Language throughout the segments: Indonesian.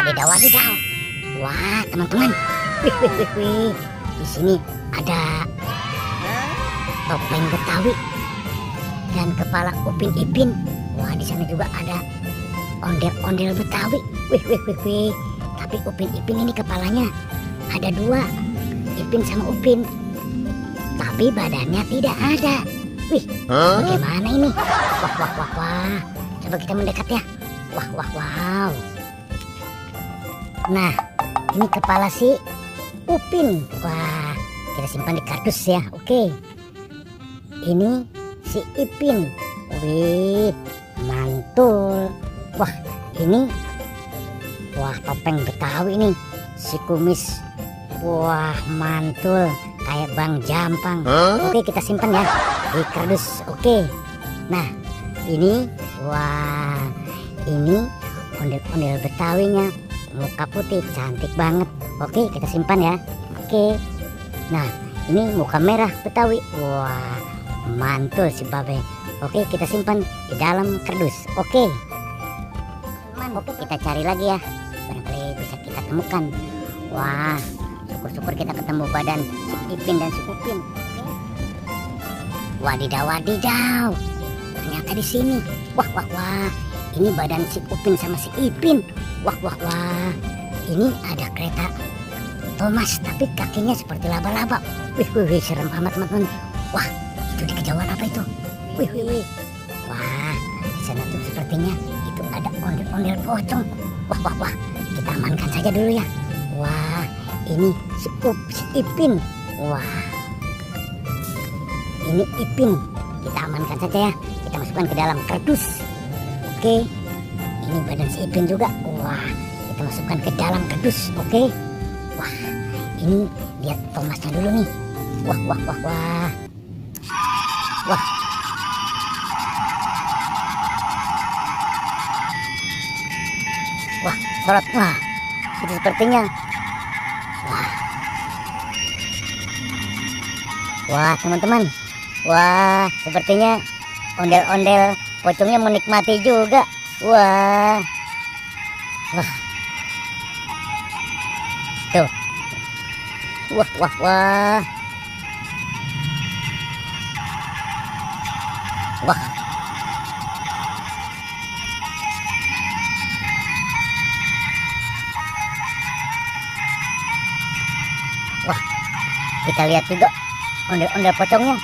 Wadidaw, wadidaw. Wah, teman-teman. Wih, wih, wih, wih. Di sini ada topeng Betawi dan kepala Upin Ipin. Wah, di sana juga ada ondel-ondel Betawi. Wih, wih, wih, wih. Tapi Upin Ipin ini kepalanya ada dua, Ipin sama Upin. Tapi badannya tidak ada. Wih, bagaimana ini? Wah, wah, wah, wah. Coba kita mendekat ya. Wah, wah, wow. Nah, ini kepala si Upin. Wah, kita simpan di kardus ya. Oke. Ini si Ipin. Wih, mantul. Wah, ini topeng Betawi nih. Si kumis. Wah, mantul. Kayak Bang Jampang. Oke, kita simpan ya di kardus. Oke. Nah, ini ini ondel-ondel Betawinya, muka putih, cantik banget. Oke, kita simpan ya. Oke. Nah, ini muka merah Betawi. Wah, mantul si Babe. Oke, kita simpan di dalam kardus. Oke. Oke, kita cari lagi ya. Barangkali bisa kita temukan. Wah, syukur-syukur kita ketemu badan si Ipin dan si Upin. Oke. Wadidaw, wadidaw. Ternyata di sini. Wah, wah, wah. Ini badan si Upin sama si Ipin. Wah, wah, wah. Ini ada kereta Thomas, tapi kakinya seperti laba-laba. Wih, wih, wih, serem amat, teman-teman. Wah, itu di kejauhan apa itu? Wih, wih, wih. Wah, di sana tuh sepertinya itu ada ondel-ondel pocong. Wah, wah, wah. Kita amankan saja dulu ya. Wah, ini si Ipin. Wah, ini Ipin. Kita amankan saja ya. Kita masukkan ke dalam kardus. Oke, ini badan si Ipin juga. Wah, kita masukkan ke dalam kardus. Oke. Wah, ini lihat Thomasnya dulu nih. Wah, wah, wah, wah. Wah. Wah, sorot. Wah, itu sepertinya. Wah. Wah, teman-teman. Wah, sepertinya ondel-ondel pocongnya menikmati juga. Wah. Wah. Tuh. Wah, wah, wah. Wah. Wah. Kita lihat juga ondel-ondel pocongnya.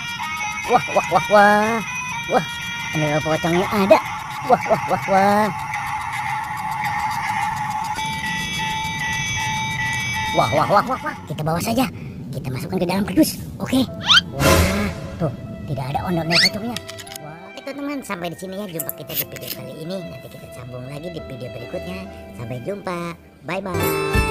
Wah, wah, wah, wah. Wah, ondel pocongnya ada. Wah, wah, wah, wah. Wah, wah, wah, wah, wah. Kita bawa saja. Kita masukkan ke dalam kardus. Oke. Wah, tuh, tidak ada ondel-ondel pocongnya. Wah, itu teman, sampai di sini ya jumpa kita di video kali ini. Nanti kita sambung lagi di video berikutnya. Sampai jumpa. Bye bye.